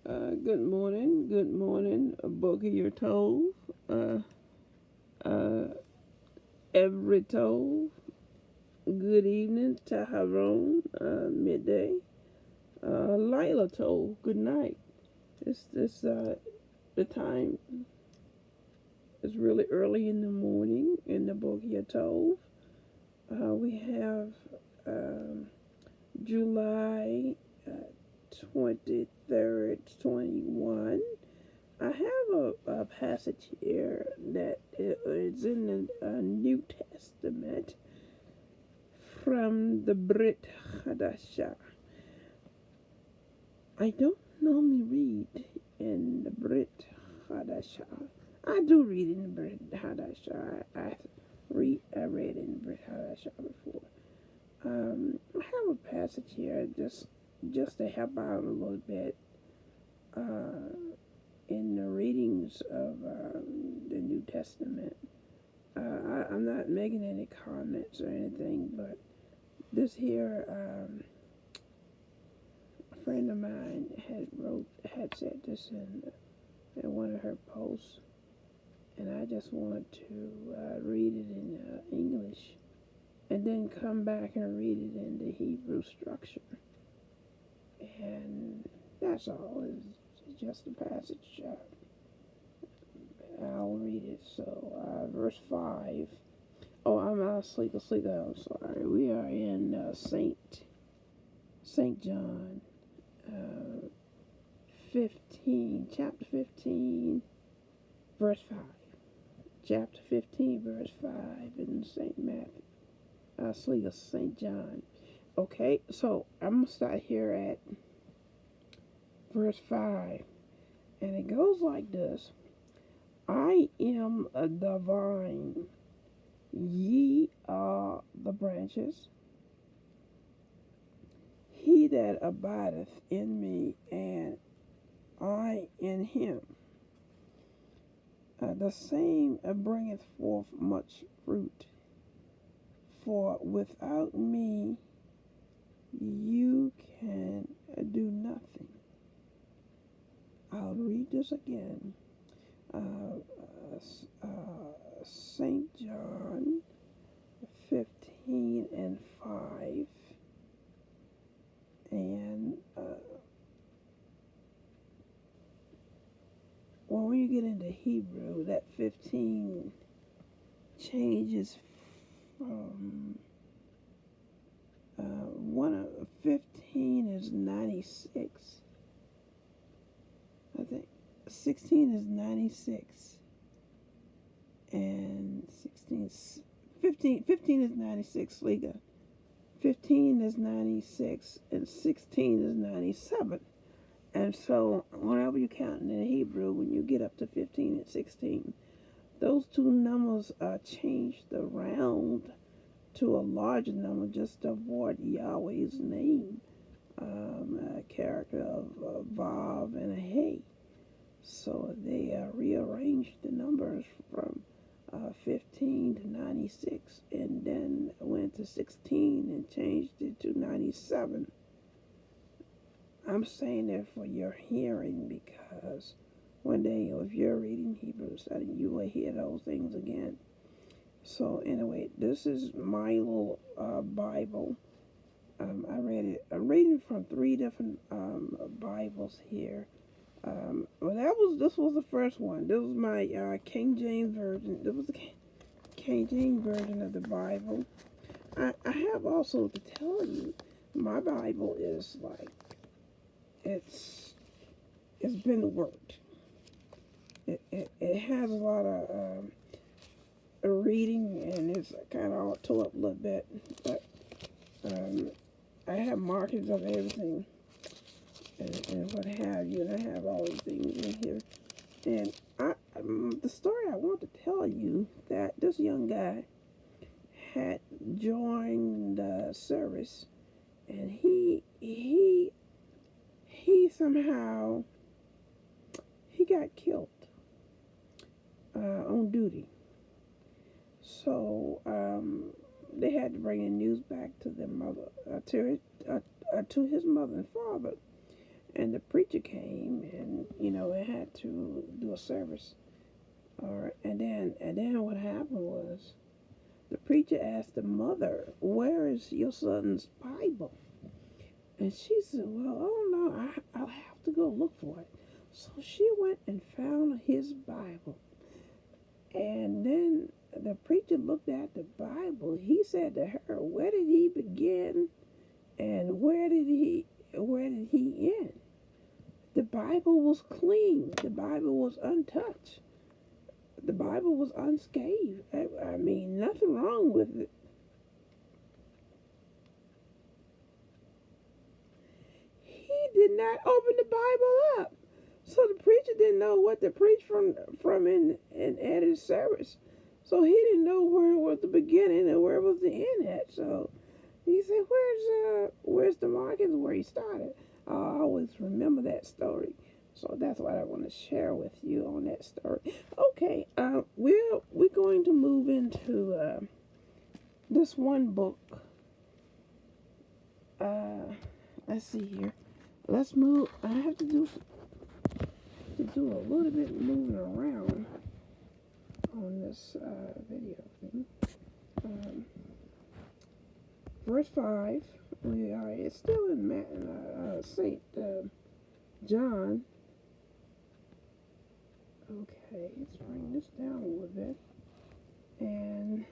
Good morning, Bokier Tove, uh, Every Tove. Good evening, Taharon, midday. Lila Tove, good night. The time is really early in the morning in the Bokier Tove. We have um, July 23rd, 21. I have a passage here that is in the New Testament from the Brit Hadashah. I don't normally read in the Brit Hadashah. I do read in the Brit Hadashah. I read in the Brit Hadashah before. I have a passage here just to help out a little bit uh, in the readings of the New Testament. I'm not making any comments or anything, but this here, a friend of mine had said this in one of her posts, and I just wanted to read it in English, and then come back and read it in the Hebrew structure, and that's all. It's just a passage. I'll read it. So, verse 5. Oh, I'm asleep. I'm sorry. We are in Saint John, 15, chapter 15, verse 5. Chapter 15, verse 5 in Saint Matthew. Sleep of Saint John. Okay, so I'm gonna start here at verse 5, and it goes like this: I am the vine, ye are the branches. He that abideth in me, and I in him, the same bringeth forth much fruit. For without me you can do nothing. I'll read this again. St. John 15 and 5. And when you get into Hebrew, that 15 changes from one of 15 is 96. I think 16 is 96, and 15 is 96 Liga. 15 is 96 and 16 is 97. And so whenever you count in Hebrew, when you get up to 15 and 16, those two numbers are changed around to a larger number just to avoid Yahweh's name, a character of Vav and a Hey. So they rearranged the numbers from 15 to 96, and then went to 16 and changed it to 97. I'm saying that for your hearing, because one day if you're reading Hebrew study, you will hear those things again. So anyway, this is my little Bible. I read it. I'm reading from three different Bibles here. This was the first one. This was my King James version. This was the King James version of the Bible. I have also to tell you, my Bible is like it's been worked. It has a lot of reading, and it's kind of all tore up a little bit, but I have markings of everything and what have you, and I have all these things in here. And the story I want to tell you, that this young guy had joined the service, and he somehow he got killed on duty. So they had to bring the news back to their mother, to his mother and father. and the preacher came, and it had to do a service. All right, and then what happened was the preacher asked the mother, "Where is your son's Bible?" And she said, "Well, I don't know. I'll have to go look for it." So she went and found his Bible. And then the preacher looked at the Bible. He said to her, "Where did he begin and where did he end?" The Bible was clean. The Bible was untouched. The Bible was unscathed. I mean, nothing wrong with it. He did not open the Bible up. So the preacher didn't know what to preach from in at his service. So he didn't know where was the beginning and where was the end at. So he said, "Where's the market where he started?" I always remember that story. So that's what I want to share with you on that story. Okay, we're going to move into this one book. Let's see here. Let's move. I have to do a little bit moving around on this video thing. Verse 5. It's still in St. John. Okay, let's bring this down a little bit. And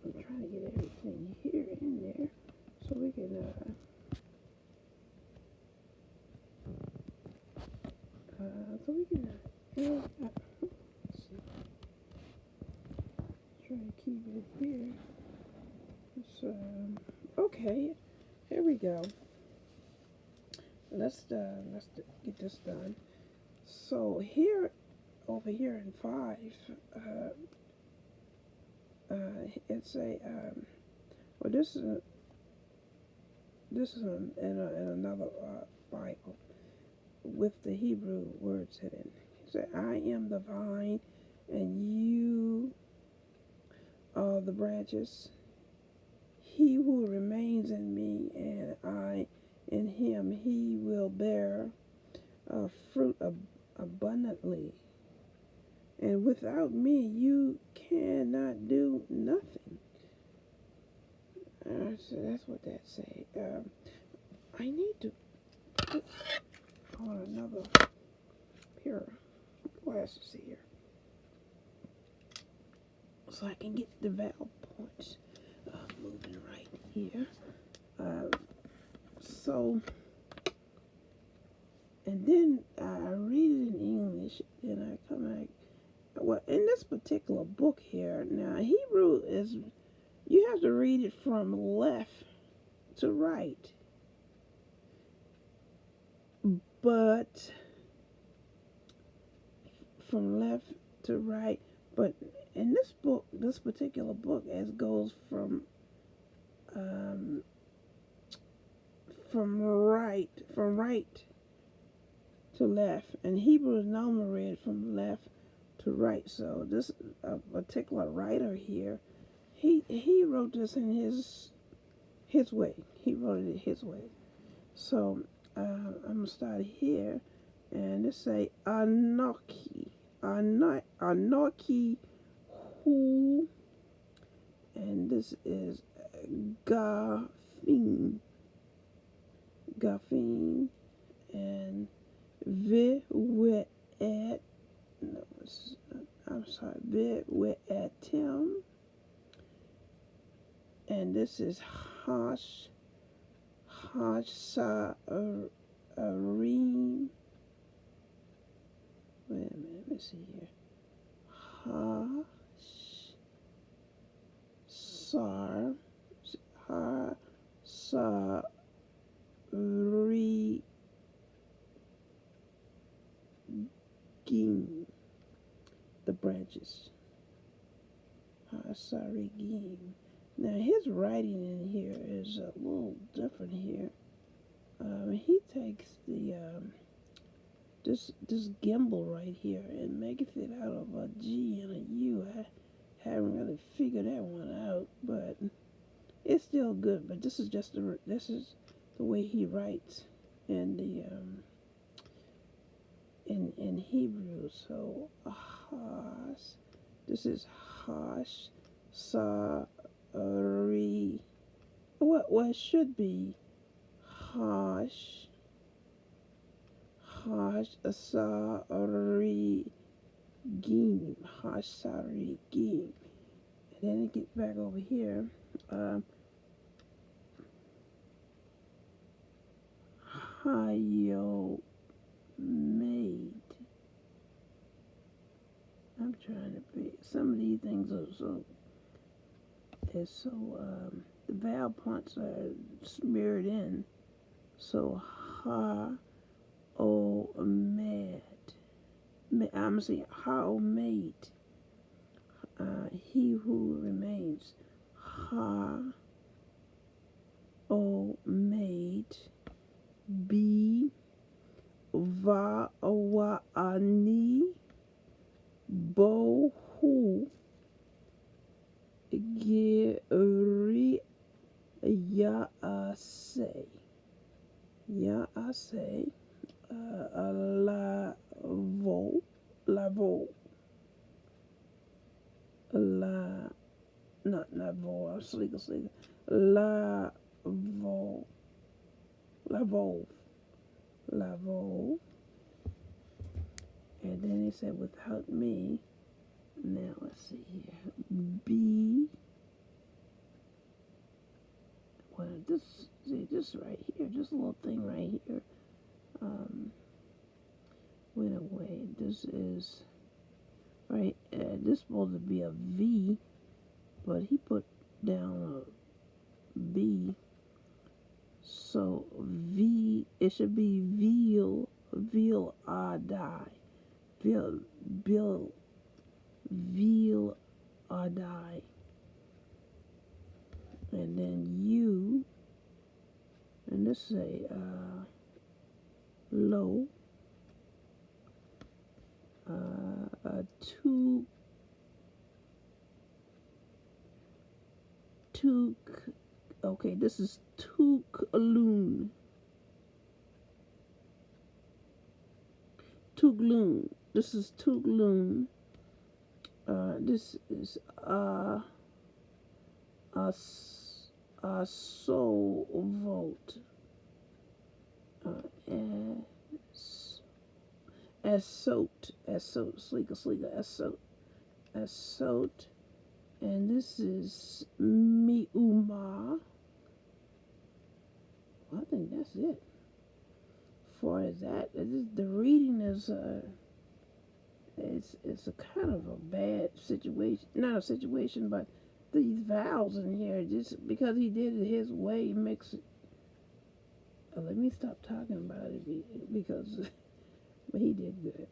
I'm trying to get everything here in there so we can let's see, try to keep it here. So okay, here we go. Let's get this done. So over here in 5, it's a well, this is in another Bible with the Hebrew words in it. It said, "I am the vine, and you are the branches. He who remains in me, and I in him, he will bear fruit abundantly. And without me, you cannot do nothing." So that's what that say. I need to put on another pair of glasses here so I can get the vowel points moving right here. So, and then I read it in English, then I come back. Well, in this particular book here, now Hebrew is, you have to read it from left to right. But from left to right. But in this book, this particular book, it goes from right to left, and Hebrew is normally read from left to right. So this particular writer here, he wrote this in his way. He wrote it his way. So I'm gonna start here, and it say Anoki, Anoki, who, and this is Gafin, and Viwet, no, I'm sorry, Viwetim, and this is Hasharim. Wait a minute, let me see here. Hasarigim, the branches. Hasarigim. Now his writing in here is a little different here. He takes the this gimbal right here and makes it out of a G and a U. I haven't really figured that one out, but it's still good. But this is the way he writes in the in Hebrew. So Hash, this is Hash Sari. What it should be Hash Sari Gim, Hash Sari Gim. And then it gets back over here. Hayo made. I'm trying to pick. Some of these things are so. The vowel points are smeared in. So ha o mad. I'm gonna say ha o made. He who remains. Ha o made. Be va wa ani. Bo hu giri ya ase la vo la not vo I'm sleeping la vo and then he said without me. Now let's see here. B. Well, this right here, this little thing right here, went away. This is right. This supposed to be a V, but he put down a B. So V. It should be veal adai. Veal adai. And then you, and this say low, two, okay, this is Tugloon. This is Tugloon. This is a soul vote. As soaked, sleeker, as soaked, and this is miuma. I think that's it. For that, the reading is it's a kind of a bad situation. Not a situation, but these vowels in here, just because he did it his way, makes it. Let me stop talking about it because but he did good.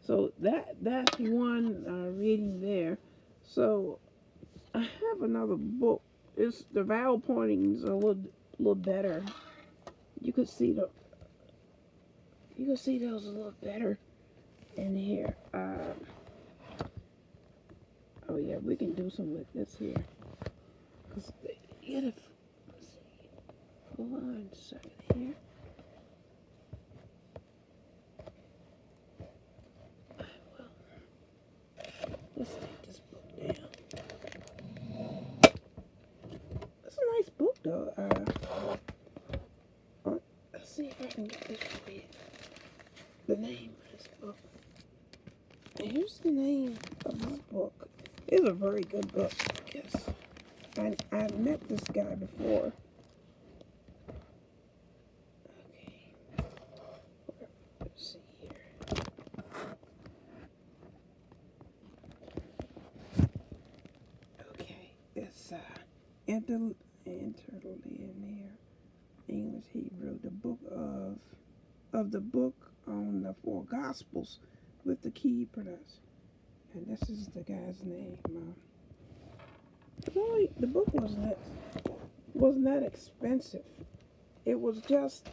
So that's one reading there. So I have another book. It's the vowel pointings are a little better. You could see those a little better in here. Oh yeah, we can do some with this here. Cause you gotta see. Hold on a second here. Let's take this book down. It's a nice book though. Let's see if I can get this for you. The name of this book. And here's the name of my book. It's a very good book. Yes. I've met this guy before. Okay. Let's see here. Okay. It's Interlinear English Hebrew. The book of the book on the four Gospels with the key pronounced. And this is the guy's name. The book wasn't that expensive. It was just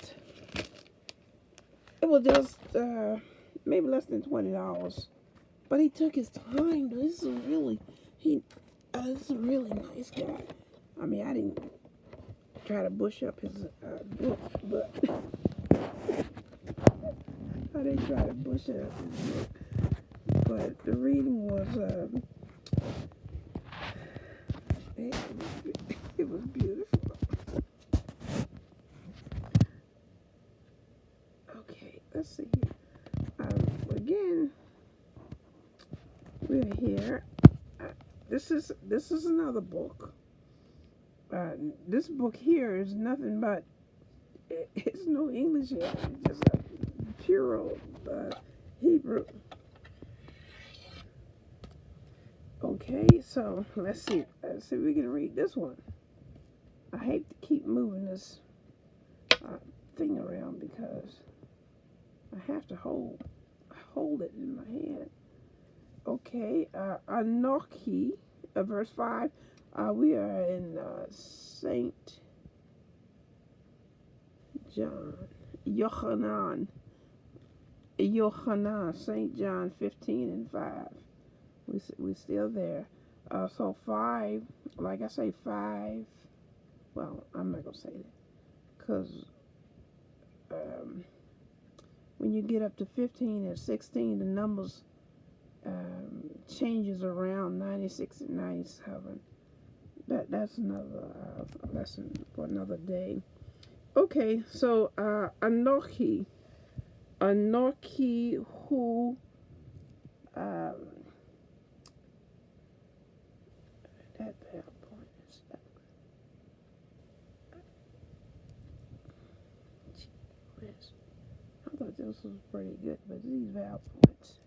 maybe less than $20. But he took his time. This is a really nice guy. I mean, I didn't try to bush up his book, but I didn't try to bush it up his book. But the reading was, it was beautiful. Okay, let's see here. Again, we're here. This is another book. This book here is nothing but, it's no English here. It's just a pure Hebrew. Okay, so let's see if we can read this one. I hate to keep moving this thing around because I have to hold it in my hand. Okay, Anochi, verse 5. We are in Saint John, Yochanan, Saint John 15 and 5. We're still there. So 5, like I say, 5. Well, I'm not gonna say that because when you get up to 15 and 16, the numbers changes around 96 and 97. That's another lesson for another day. Okay, so Anochi who that PowerPoint is stuck. I thought this was pretty good, but these PowerPoints.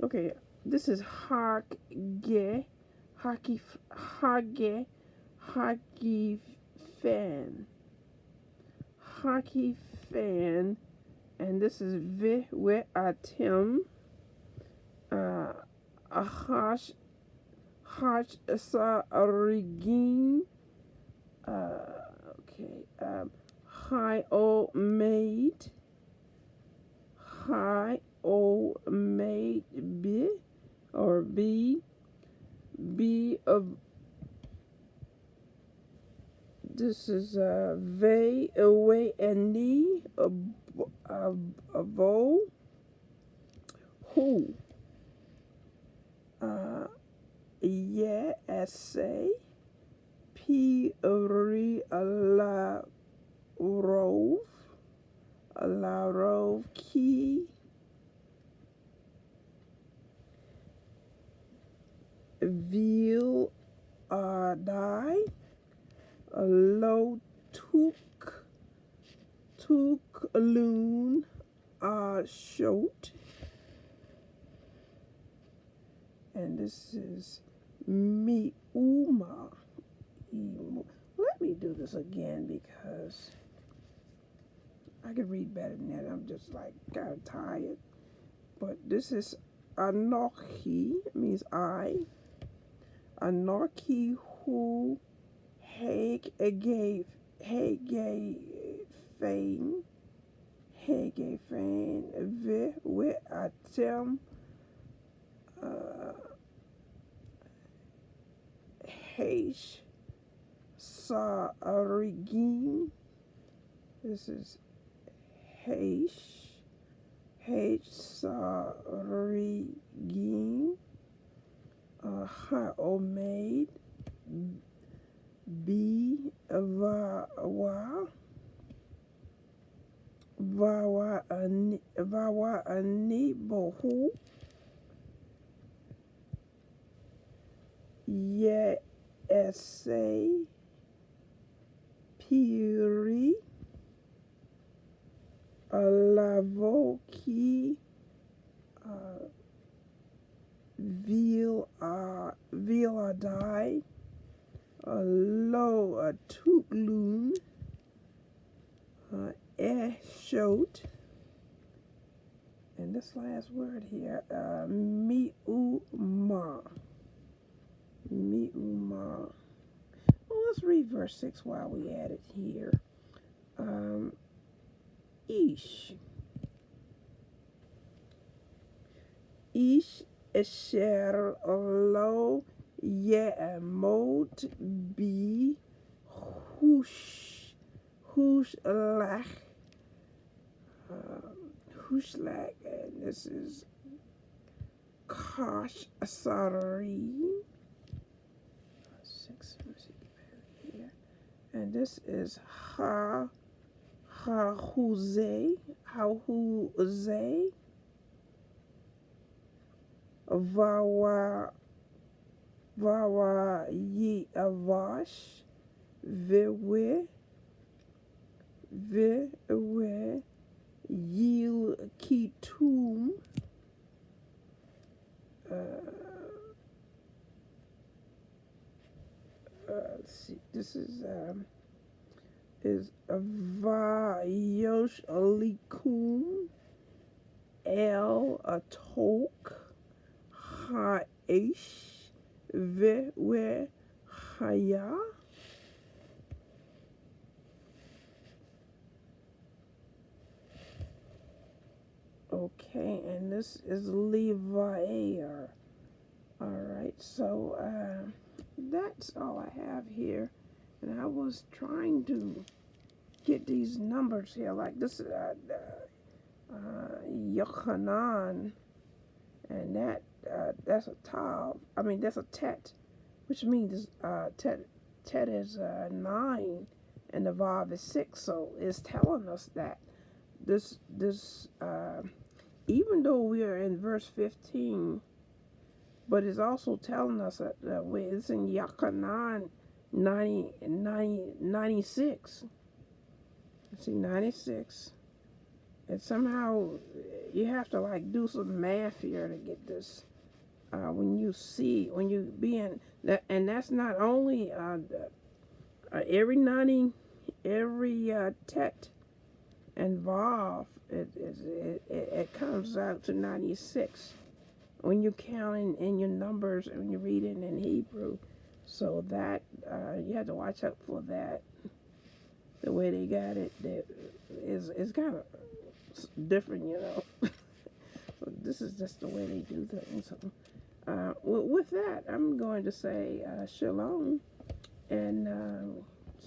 Okay, this is Hage fan, and this is Ve'atim Ahash Sarigin. Okay, High O made B or B of this is Ve away and Ni a Vo who yeah essay P ri la rove key veal die low took loon short, and this is Miuma. Let me do this again because I could read better than that. I'm just like kind of tired. But this is Anochi, means I. Anochi who Hage Fane Ve Atem Heish Sarigin. This is Heish Sarigin. Ha'omed B Vawa ani bohu ye essay piri lavoki Viladai Lo Tuklun Eshot, and this last word here, Mi'uma. Well, let's read verse 6 while we at it here. Ish Esher Lo Yemot be Hushlach, Hushlach, and this is Kosh Asari. 6, here. And this is Hahuze, Vawa Yi Avash, Viwe Yil Kitum, let's see, this is Vayosh Alikum El Atok Haish Ve Haya. Okay, and this is Levier. Alright, so that's all I have here. And I was trying to get these numbers here. Like this is Yochanan, and that's a Tav. I mean, that's a Tet, which means Tet is 9, and the Vav is 6. So it's telling us that this even though we are in verse 15, but it's also telling us that it's in Yochanan 96. See, 96. And somehow you have to like do some math here to get this. When you be in that, and that's not only every Tet and Vav, it comes out to 96 when you count in your numbers and you read it in Hebrew. So that you have to watch out for that. The way they got it, is kind of different, you know. So this is just the way they do things. So, with that, I'm going to say shalom, and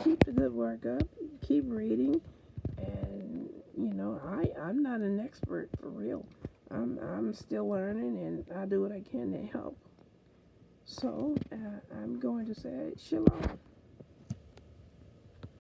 keep the good work up. Keep reading, and you know, I'm not an expert for real. I'm still learning, and I do what I can to help. So I'm going to say shalom.